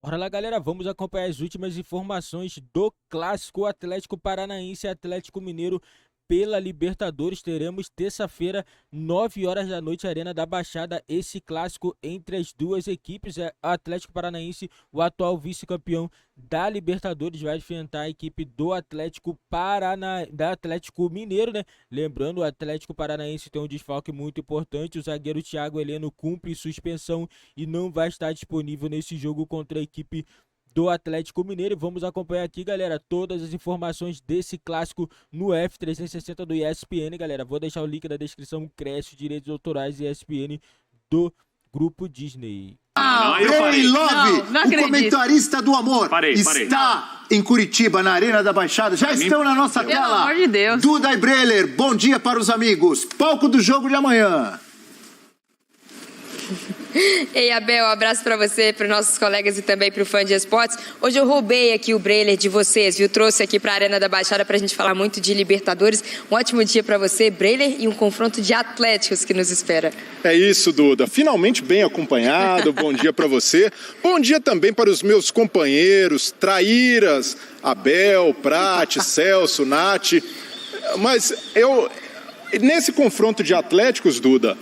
Bora lá, galera, vamos acompanhar as últimas informações do clássico Atlético Paranaense e Atlético Mineiro pela Libertadores. Teremos terça-feira, 9 horas da noite, Arena da Baixada, esse clássico entre as duas equipes. O Atlético Paranaense, o atual vice-campeão da Libertadores, vai enfrentar a equipe do Atlético Mineiro, né? Lembrando, o Atlético Paranaense tem um desfalque muito importante. O zagueiro Thiago Heleno cumpre suspensão e não vai estar disponível nesse jogo contra a equipe do Atlético Mineiro. Vamos acompanhar aqui, galera, todas as informações desse clássico no F360 do ESPN, galera. Vou deixar o link na descrição, Cresce Direitos Autorais ESPN do Grupo Disney. Brei Love, o comentarista do amor, está em Curitiba, na Arena da Baixada. Já estão na nossa tela. Pelo amor de Deus. Duda e Breler, bom dia para os amigos. Palco do jogo de amanhã. Ei, Abel, um abraço pra você, pros nossos colegas e também pro Fã de Esportes. Hoje eu roubei aqui o Breler de vocês, viu? Trouxe aqui pra Arena da Baixada pra gente falar muito de Libertadores. Um ótimo dia pra você, Breler, e um confronto de Atléticos que nos espera. É isso, Duda. Finalmente bem acompanhado. Bom dia pra você. Bom dia também para os meus companheiros, traíras, Abel, Prate, Celso, Nath. Mas nesse confronto de Atléticos, Duda,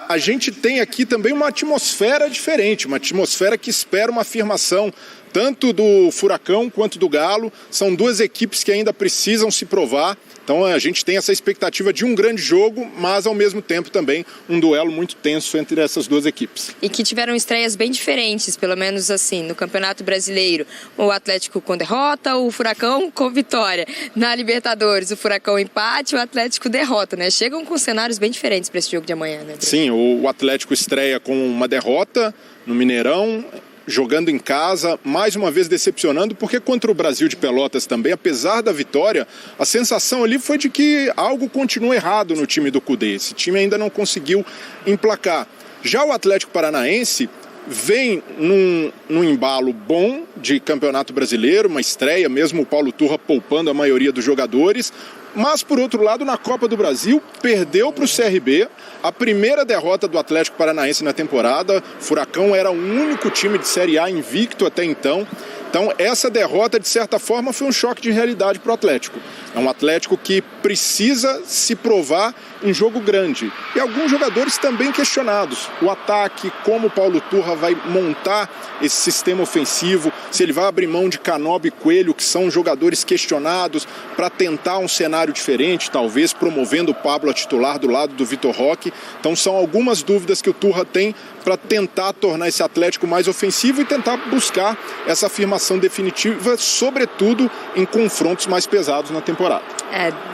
a gente tem aqui também uma atmosfera diferente, uma atmosfera que espera uma afirmação tanto do Furacão quanto do Galo. São duas equipes que ainda precisam se provar. Então a gente tem essa expectativa de um grande jogo, mas ao mesmo tempo também um duelo muito tenso entre essas duas equipes. E que tiveram estreias bem diferentes, pelo menos assim, no Campeonato Brasileiro. O Atlético com derrota, o Furacão com vitória. Na Libertadores, o Furacão empate, o Atlético derrota, né? Chegam com cenários bem diferentes para esse jogo de amanhã, né? Sim, o Atlético estreia com uma derrota no Mineirão, jogando em casa, mais uma vez decepcionando, porque contra o Brasil de Pelotas também, apesar da vitória, a sensação ali foi de que algo continua errado no time do Cudê. Esse time ainda não conseguiu emplacar. Já o Atlético Paranaense vem num embalo bom de Campeonato Brasileiro, uma estreia, mesmo o Paulo Turra poupando a maioria dos jogadores. Mas, por outro lado, na Copa do Brasil, perdeu para o CRB, a primeira derrota do Atlético Paranaense na temporada. Furacão era o único time de Série A invicto até então. Então, essa derrota, de certa forma, foi um choque de realidade para o Atlético. É um Atlético que precisa se provar em jogo grande. E alguns jogadores também questionados. O ataque, como o Paulo Turra vai montar esse sistema ofensivo, se ele vai abrir mão de Canobi e Coelho, que são jogadores questionados, para tentar um cenário diferente, talvez promovendo o Pablo a titular do lado do Vitor Roque. Então são algumas dúvidas que o Turra tem para tentar tornar esse Atlético mais ofensivo e tentar buscar essa afirmação definitiva, sobretudo em confrontos mais pesados na temporada.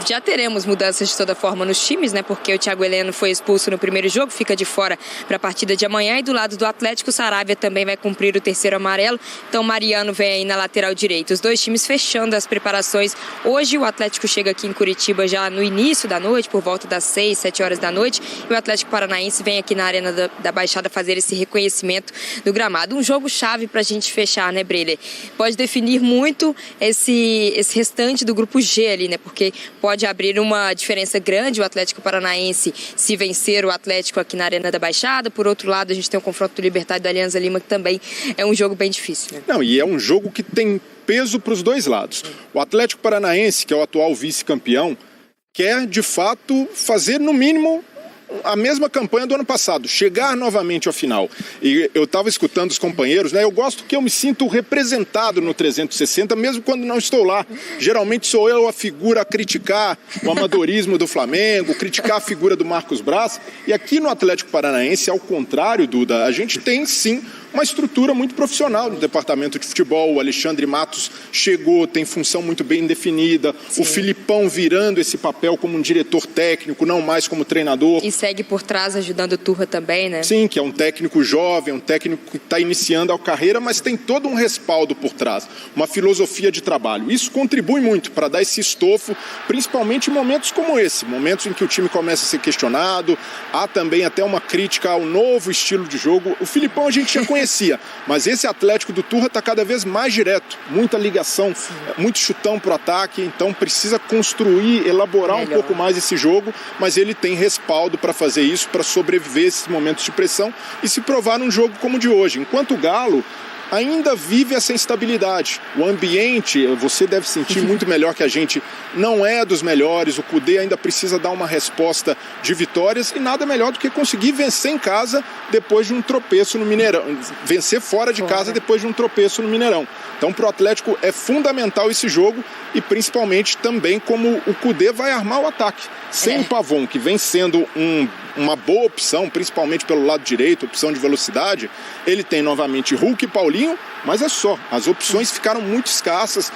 Já teremos mudanças de toda forma nos times, né? Porque o Thiago Heleno foi expulso no primeiro jogo, fica de fora para a partida de amanhã. E do lado do Atlético, o Saravia também vai cumprir o terceiro amarelo. Então Mariano vem aí na lateral direita. Os dois times fechando as preparações. Hoje o Atlético chega aqui em Curitiba já no início da noite, por volta das 6, 7 horas da noite. E o Atlético Paranaense vem aqui na Arena da Baixada fazer esse reconhecimento do gramado. Um jogo chave para a gente fechar, né, Breler? Pode definir muito esse restante do grupo G ali, né? Porque pode abrir uma diferença grande o Atlético Paranaense se vencer o Atlético aqui na Arena da Baixada. Por outro lado, a gente tem o confronto do Libertad e do Alianza Lima, que também é um jogo bem difícil, né? Não, e é um jogo que tem peso para os dois lados. O Atlético Paranaense, que é o atual vice-campeão, quer, de fato, fazer, no mínimo, a mesma campanha do ano passado, chegar novamente ao final. E eu estava escutando os companheiros, né? Eu gosto que eu me sinto representado no 360, mesmo quando não estou lá. Geralmente sou eu a figura a criticar o amadorismo do Flamengo, criticar a figura do Marcos Braz. E aqui no Atlético Paranaense, ao contrário, Duda, a gente tem sim uma estrutura muito profissional no departamento de futebol. O Alexandre Matos chegou, tem função muito bem definida. Sim. O Filipão virando esse papel como um diretor técnico, não mais como treinador. E segue por trás ajudando o Turra também, né? Sim, que é um técnico jovem, um técnico que está iniciando a carreira, mas tem todo um respaldo por trás, uma filosofia de trabalho. Isso contribui muito para dar esse estofo, principalmente em momentos como esse, momentos em que o time começa a ser questionado, há também até uma crítica ao novo estilo de jogo. O Filipão a gente já conhecia, mas esse Atlético do Turra está cada vez mais direto, muita ligação, muito chutão para o ataque, então precisa construir, elaborar um pouco mais esse jogo, mas ele tem respaldo para fazer isso, para sobreviver a esses momentos de pressão e se provar num jogo como o de hoje. Enquanto o Galo ainda vive essa instabilidade. O ambiente, você deve sentir muito melhor que a gente, não é dos melhores. O Kudê ainda precisa dar uma resposta de vitórias e nada melhor do que conseguir vencer em casa depois de um tropeço no Mineirão. Vencer fora de casa depois de um tropeço no Mineirão. Então, para o Atlético é fundamental esse jogo e principalmente também como o Kudê vai armar o ataque. Sem o Pavon, que vem sendo uma boa opção, principalmente pelo lado direito, opção de velocidade, ele tem novamente Hulk e Paulinho, mas é só. As opções ficaram muito escassas,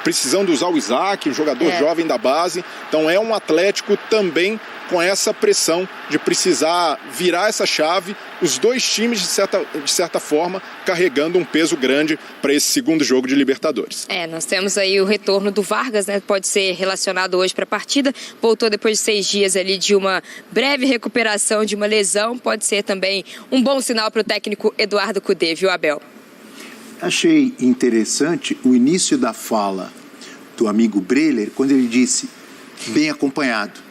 precisando usar o Isaac, jogador jovem da base. Então é um Atlético também com essa pressão de precisar virar essa chave, os dois times, de certa forma, carregando um peso grande para esse segundo jogo de Libertadores. Nós temos aí o retorno do Vargas, né? Pode ser relacionado hoje para a partida, voltou depois de 6 dias ali de uma breve recuperação de uma lesão, pode ser também um bom sinal para o técnico Eduardo Kudê, viu, Abel? Achei interessante o início da fala do amigo Breler, quando ele disse bem acompanhado.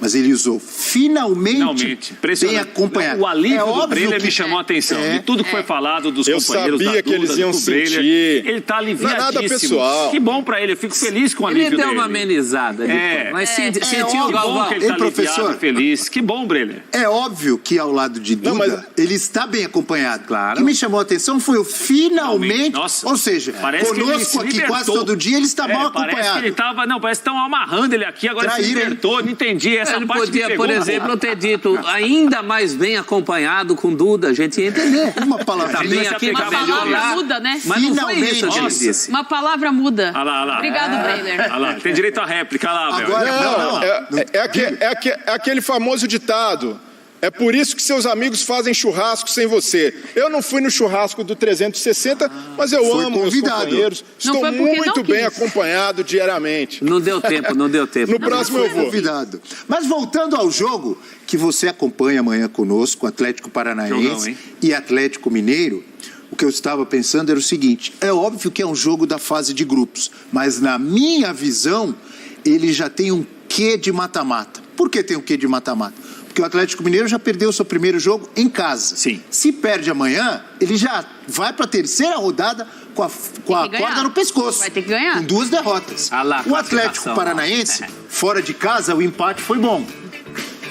Mas ele usou finalmente bem acompanhado. O alívio do Breler me chamou a atenção. De tudo que foi falado dos companheiros da Duda, que eles iam sentir. Ele está aliviadíssimo. Não é nada pessoal. Que bom para ele, eu fico feliz com o alívio dele. Ele deu uma amenizada. Mas sentiu o Galvão. Que ele está aliviado, feliz. Que bom, Breler. É óbvio que ao lado de Duda, ele está bem acompanhado. Claro. O que me chamou a atenção foi o finalmente. Nossa, ou seja, conosco aqui quase todo dia, ele está mal acompanhado. Parece que ele estava, parece que estão amarrando ele aqui, agora ele se libertou, não entendi essa ele parte. Podia, por exemplo, ter dito ainda mais bem acompanhado com Duda, a gente ia entender. Uma palavra aqui, uma palavra muda, né? Mas não foi isso que ele disse. Uma palavra muda. Olha lá. Obrigado, Breler. Olha lá, tem direito à réplica, olha lá, Abel. Agora, É aquele famoso ditado. É por isso que seus amigos fazem churrasco sem você. Eu não fui no churrasco do 360, mas eu amo meus companheiros. Estou muito bem acompanhado diariamente. Não deu tempo. No próximo eu vou. Convidado. Mas voltando ao jogo que você acompanha amanhã conosco, Atlético Paranaense e Atlético Mineiro, o que eu estava pensando era o seguinte: é óbvio que é um jogo da fase de grupos, mas na minha visão, ele já tem um quê de mata-mata. Por que tem um quê de mata-mata? Porque o Atlético Mineiro já perdeu o seu primeiro jogo em casa. Sim. Se perde amanhã, ele já vai para a terceira rodada com a corda no pescoço. Vai ter que ganhar. Com 2 derrotas. O Atlético Paranaense, fora de casa, o empate foi bom.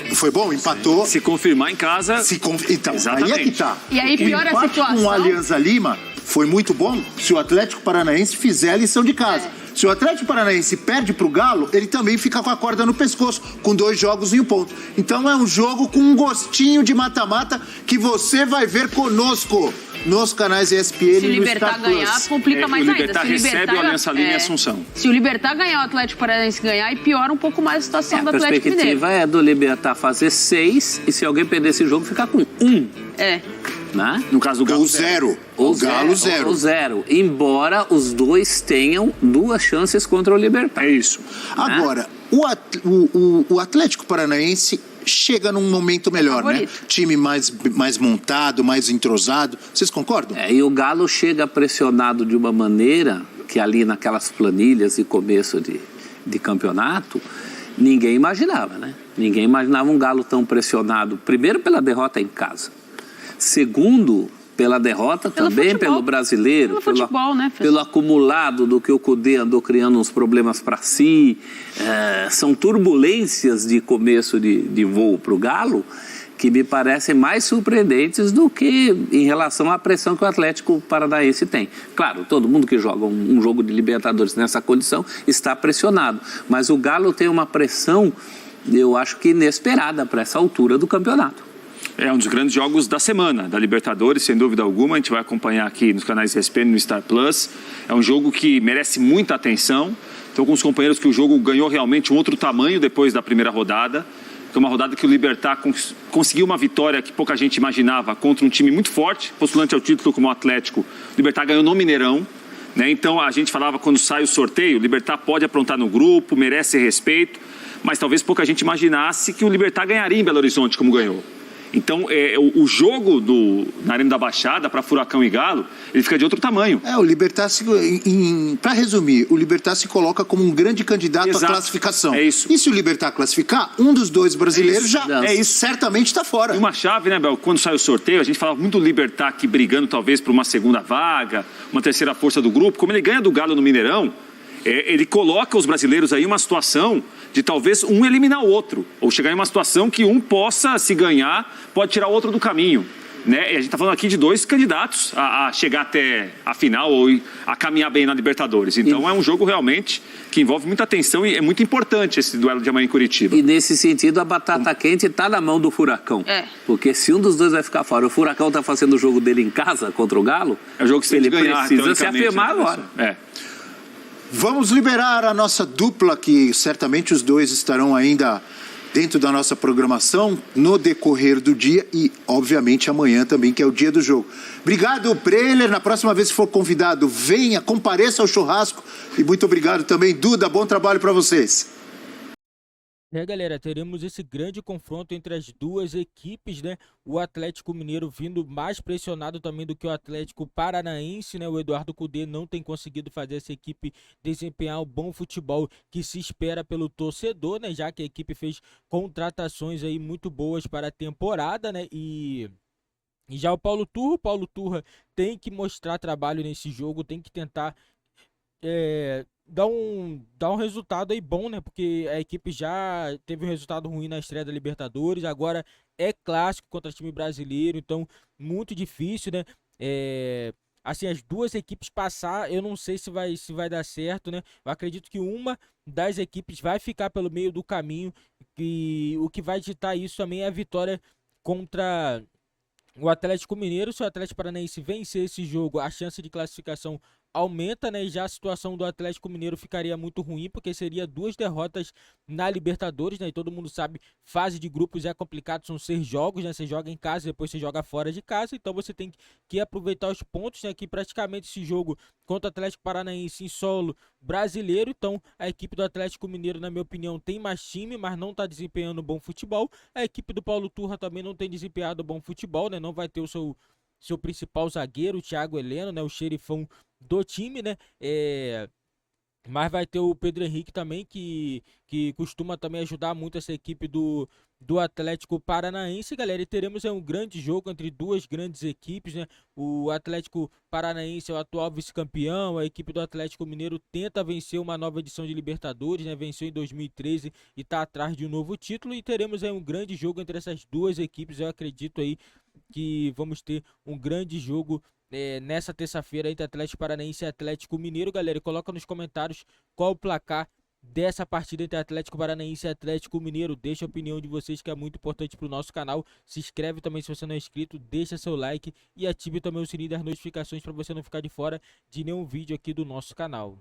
Não foi bom? Empatou. Se confirmar em casa... Então, exatamente. Aí é que tá. E aí piora a situação. Com o Alianza Lima foi muito bom se o Atlético Paranaense fizer a lição de casa. Se o Atlético Paranaense perde para o Galo, ele também fica com a corda no pescoço, com 2 jogos e 1 ponto. Então é um jogo com um gostinho de mata-mata que você vai ver conosco nos canais ESPN. Se o Libertad ganhar, complica mais ainda. O Libertad recebe o Alianza Lima em Assunção. Se o Libertad ganhar, o Atlético Paranaense ganhar, aí piora um pouco mais a situação do Atlético Mineiro. A perspectiva é do Libertad fazer 6 e se alguém perder esse jogo, ficar com 1. Né? No caso do Galo, ou 0. O Galo 0. Ou 0. Embora os dois tenham 2 chances contra o Libertad. É isso. Agora, o Atlético Paranaense chega num momento melhor, né? Time mais montado, mais entrosado. Vocês concordam? E o Galo chega pressionado de uma maneira que ali naquelas planilhas de começo de campeonato, ninguém imaginava, né? Ninguém imaginava um Galo tão pressionado, primeiro pela derrota em casa. Segundo, pela derrota também, pelo brasileiro, pelo acumulado do que o Kudê andou criando uns problemas para si. São turbulências de começo de voo para o Galo que me parecem mais surpreendentes do que em relação à pressão que o Atlético Paranaense tem. Claro, todo mundo que joga um jogo de Libertadores nessa condição está pressionado, mas o Galo tem uma pressão, eu acho que inesperada para essa altura do campeonato. É um dos grandes jogos da semana, da Libertadores, sem dúvida alguma. A gente vai acompanhar aqui nos canais ESPN, no Star Plus. É um jogo que merece muita atenção. Estou com os companheiros que o jogo ganhou realmente um outro tamanho depois da primeira rodada. Foi uma rodada que o Libertad conseguiu uma vitória que pouca gente imaginava contra um time muito forte, postulante ao título como o Atlético. O Libertad ganhou no Mineirão, né? Então a gente falava quando sai o sorteio, o Libertad pode aprontar no grupo, merece respeito, mas talvez pouca gente imaginasse que o Libertad ganharia em Belo Horizonte como ganhou. Então, o jogo na Arena da Baixada, para Furacão e Galo, ele fica de outro tamanho. O Libertad, para resumir, o Libertad se coloca como um grande candidato à classificação. É isso. E se o Libertad classificar, um dos dois brasileiros certamente está fora. E uma chave, né, Bel? Quando sai o sorteio, a gente falava muito do Libertad aqui brigando talvez por uma segunda vaga, uma terceira força do grupo. Como ele ganha do Galo no Mineirão, ele coloca os brasileiros aí em uma situação de talvez um eliminar o outro, ou chegar em uma situação que um possa, se ganhar, pode tirar o outro do caminho. Né? E a gente está falando aqui de dois candidatos a chegar até a final ou a caminhar bem na Libertadores. Então é um jogo realmente que envolve muita atenção e é muito importante esse duelo de amanhã em Curitiba. E nesse sentido a batata quente está na mão do Furacão. Porque se um dos dois vai ficar fora, o Furacão está fazendo o jogo dele em casa contra o Galo, é o jogo que ele precisa se afirmar agora. Vamos liberar a nossa dupla, que certamente os dois estarão ainda dentro da nossa programação no decorrer do dia e, obviamente, amanhã também, que é o dia do jogo. Obrigado, Preller. Na próxima vez que for convidado, venha, compareça ao churrasco. E muito obrigado também, Duda. Bom trabalho para vocês. Galera, teremos esse grande confronto entre as duas equipes, né? O Atlético Mineiro vindo mais pressionado também do que o Atlético Paranaense, né? O Eduardo Cudê não tem conseguido fazer essa equipe desempenhar o bom futebol que se espera pelo torcedor, né? Já que a equipe fez contratações aí muito boas para a temporada, né? E já o Paulo Turra tem que mostrar trabalho nesse jogo, tem que tentar dar um resultado aí bom, né? Porque a equipe já teve um resultado ruim na estreia da Libertadores, agora é clássico contra time brasileiro, então muito difícil, né? Assim, as duas equipes passar, eu não sei se vai dar certo, né? Eu acredito que uma das equipes vai ficar pelo meio do caminho, e o que vai ditar isso também é a vitória contra o Atlético Mineiro. Se o Atlético Paranaense vencer esse jogo, a chance de classificação aumenta, né? E já a situação do Atlético Mineiro ficaria muito ruim, porque seria 2 derrotas na Libertadores, né? E todo mundo sabe, fase de grupos é complicado, são 6 jogos, né? Você joga em casa, depois você joga fora de casa, então você tem que aproveitar os pontos, né? Que praticamente esse jogo contra o Atlético Paranaense em solo brasileiro, então a equipe do Atlético Mineiro, na minha opinião, tem mais time, mas não está desempenhando bom futebol. A equipe do Paulo Turra também não tem desempenhado bom futebol, né? Não vai ter o seu principal zagueiro, o Thiago Heleno, né? O xerifão do time, né? Mas vai ter o Pedro Henrique também, que costuma também ajudar muito essa equipe do Atlético Paranaense, galera. E teremos um grande jogo entre duas grandes equipes, né? O Atlético Paranaense é o atual vice-campeão, a equipe do Atlético Mineiro tenta vencer uma nova edição de Libertadores, né? Venceu em 2013 e está atrás de um novo título. E teremos um grande jogo entre essas duas equipes. Eu acredito aí que vamos ter um grande jogo nessa terça-feira entre Atlético Paranaense e Atlético Mineiro, galera. E coloca nos comentários qual o placar dessa partida entre Atlético Paranaense e Atlético Mineiro. Deixa a opinião de vocês, que é muito importante para o nosso canal. Se inscreve também se você não é inscrito, deixa seu like e ative também o sininho das notificações para você não ficar de fora de nenhum vídeo aqui do nosso canal.